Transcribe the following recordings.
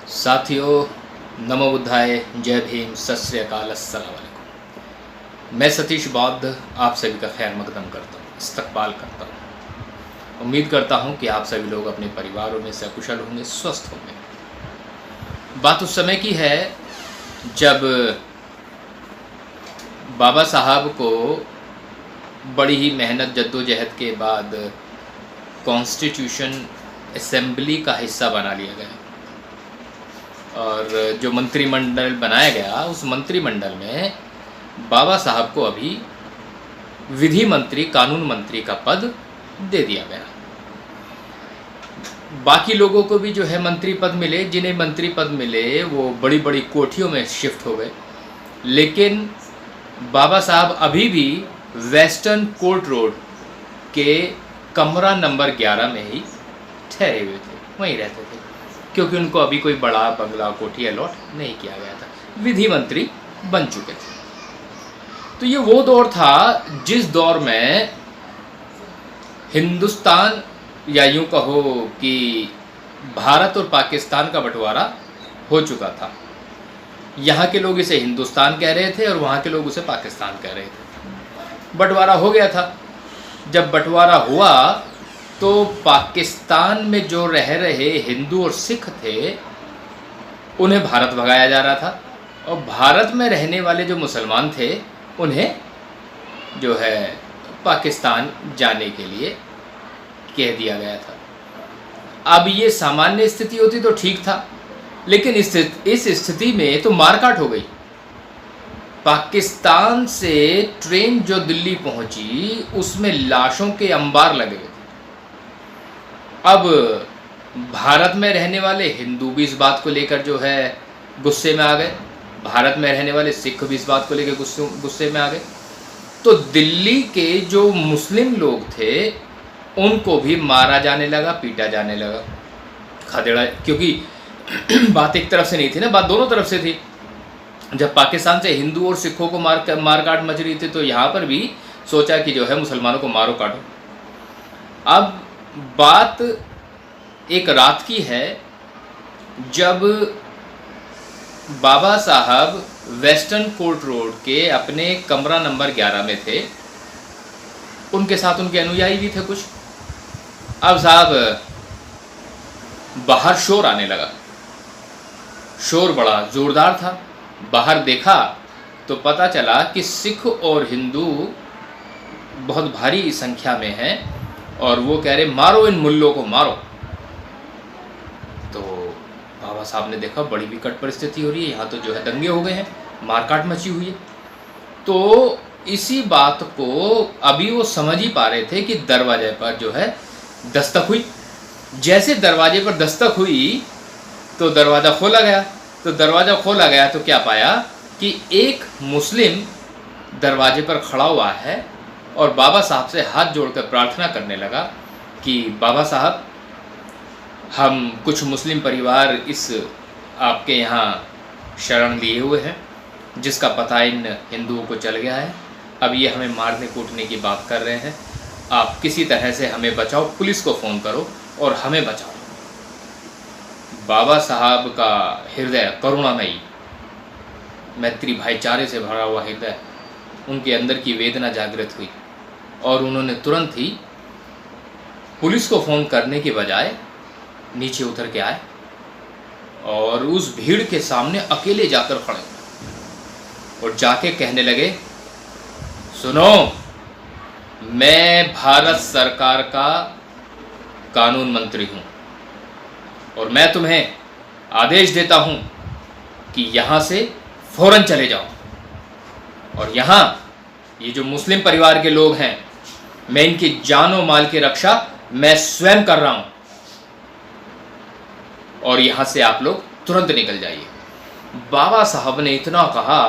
साथियों, नमो बुद्धाय, जय भीम, सत श्री अकाल, अस्सलाम वालेकुम। मैं सतीश बौद्ध आप सभी का खैर मकदम करता हूँ, इस्तकबाल करता हूँ। उम्मीद करता हूँ कि आप सभी लोग अपने परिवारों में सकुशल होंगे, स्वस्थ होंगे। बात उस समय की है जब बाबा साहब को बड़ी ही मेहनत जद्दोजहद के बाद कॉन्स्टिट्यूशन असेंबली का हिस्सा बना लिया गया और जो मंत्रिमंडल बनाया गया उस मंत्रिमंडल में बाबा साहब को अभी विधि मंत्री, कानून मंत्री का पद दे दिया गया। बाकी लोगों को भी जो है मंत्री पद मिले, जिन्हें मंत्री पद मिले वो बड़ी बड़ी कोठियों में शिफ्ट हो गए, लेकिन बाबा साहब अभी भी वेस्टर्न कोर्ट रोड के कमरा नंबर 11 में ही ठहरे हुए थे, वहीं रहते थे, क्योंकि उनको अभी कोई बड़ा बंगला कोठी अलॉट नहीं किया गया था, विधि मंत्री बन चुके थे। तो ये वो दौर था जिस दौर में हिंदुस्तान, या यूं कहो कि भारत और पाकिस्तान का बंटवारा हो चुका था। यहाँ के लोग इसे हिंदुस्तान कह रहे थे और वहाँ के लोग उसे पाकिस्तान कह रहे थे। बंटवारा हो गया था। जब बंटवारा हुआ तो पाकिस्तान में जो रह रहे हिंदू और सिख थे उन्हें भारत भगाया जा रहा था, और भारत में रहने वाले जो मुसलमान थे उन्हें जो है पाकिस्तान जाने के लिए कह दिया गया था। अब ये सामान्य स्थिति होती तो ठीक था, लेकिन इस स्थिति में तो मारकाट हो गई। पाकिस्तान से ट्रेन जो दिल्ली पहुंची उसमें लाशों के अंबार लगे हुए थे। अब भारत में रहने वाले हिंदू भी इस बात को लेकर जो है गुस्से में आ गए, भारत में रहने वाले सिख भी इस बात को लेकर गुस्से में आ गए। तो दिल्ली के जो मुस्लिम लोग थे उनको भी मारा जाने लगा, पीटा जाने लगा, खदेड़ा, क्योंकि बात एक तरफ से नहीं थी ना, बात दोनों तरफ से थी। जब पाकिस्तान से हिंदू और सिखों को मारकाट मच रही थी तो यहाँ पर भी सोचा कि जो है मुसलमानों को मारो काटो। अब बात एक रात की है जब बाबा साहब वेस्टर्न कोर्ट रोड के अपने कमरा नंबर 11 में थे, उनके साथ उनके अनुयायी भी थे कुछ। अब साहब बाहर शोर आने लगा, शोर बड़ा ज़ोरदार था। बाहर देखा तो पता चला कि सिख और हिंदू बहुत भारी संख्या में हैं और वो कह रहे मारो इन मुल्लों को, मारो। तो बाबा साहब ने देखा बड़ी विकट परिस्थिति हो रही है, यहाँ तो जो है दंगे हो गए हैं, मारकाट मची हुई है। तो इसी बात को अभी वो समझ ही पा रहे थे कि दरवाजे पर जो है दस्तक हुई। जैसे दरवाजे पर दस्तक हुई तो दरवाज़ा खोला गया। तो दरवाज़ा खोला गया तो क्या पाया कि एक मुस्लिम दरवाजे पर खड़ा हुआ है और बाबा साहब से हाथ जोड़कर प्रार्थना करने लगा कि बाबा साहब, हम कुछ मुस्लिम परिवार इस आपके यहाँ शरण लिए हुए हैं, जिसका पता इन हिंदुओं को चल गया है। अब ये हमें मारने कूटने की बात कर रहे हैं, आप किसी तरह से हमें बचाओ, पुलिस को फ़ोन करो और हमें बचाओ। बाबा साहब का हृदय करुणामयी, मैत्री भाईचारे से भरा हुआ हृदय, उनके अंदर की वेदना जागृत हुई और उन्होंने तुरंत ही पुलिस को फ़ोन करने के बजाय नीचे उतर के आए और उस भीड़ के सामने अकेले जाकर खड़े और जाके कहने लगे, सुनो, मैं भारत सरकार का कानून मंत्री हूँ और मैं तुम्हें आदेश देता हूँ कि यहाँ से फ़ौरन चले जाओ। और यहाँ ये जो मुस्लिम परिवार के लोग हैं, मैं इनकी जान और माल की रक्षा मैं स्वयं कर रहा हूँ और यहाँ से आप लोग तुरंत निकल जाइए। बाबा साहब ने इतना कहा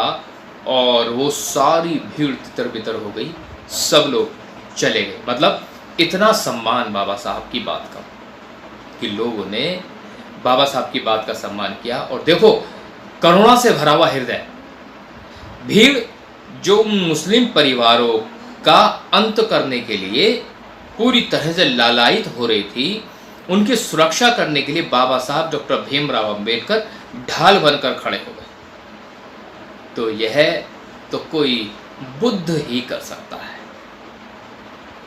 और वो सारी भीड़ तितर बितर हो गई, सब लोग चले गए। मतलब इतना सम्मान बाबा साहब की बात का कि लोगों ने बाबा साहब की बात का सम्मान किया। और देखो, करुणा से भरा हुआ हृदय, भीड़ जो मुस्लिम परिवारों का अंत करने के लिए पूरी तरह से लालायित हो रही थी, उनकी सुरक्षा करने के लिए बाबा साहब डॉक्टर भीमराव अंबेडकर ढाल बनकर खड़े हो गए। तो यह तो कोई बुद्ध ही कर सकता है।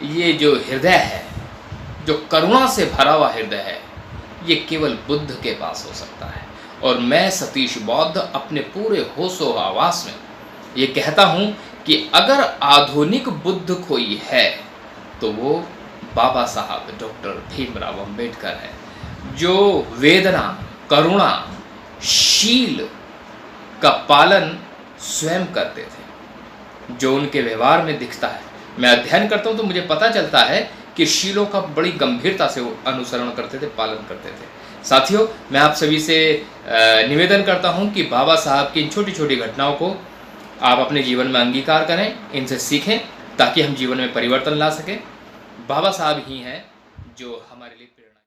ये जो हृदय है, जो करुणा से भरा हुआ हृदय है, ये केवल बुद्ध के पास हो सकता है। और मैं सतीश बौद्ध अपने पूरे होशो हवास में ये कहता हूँ कि अगर आधुनिक बुद्ध कोई है तो वो बाबा साहब डॉक्टर भीमराव अंबेडकर है, जो वेदना, करुणा, शील का पालन स्वयं करते थे, जो उनके व्यवहार में दिखता है। मैं अध्ययन करता हूँ तो मुझे पता चलता है कि शीलों का बड़ी गंभीरता से वो अनुसरण करते थे, पालन करते थे। साथियों, मैं आप सभी से निवेदन करता हूँ कि बाबा साहब की इन छोटी छोटी घटनाओं को आप अपने जीवन में अंगीकार करें, इनसे सीखें, ताकि हम जीवन में परिवर्तन ला सकें। बाबा साहब ही हैं जो हमारे लिए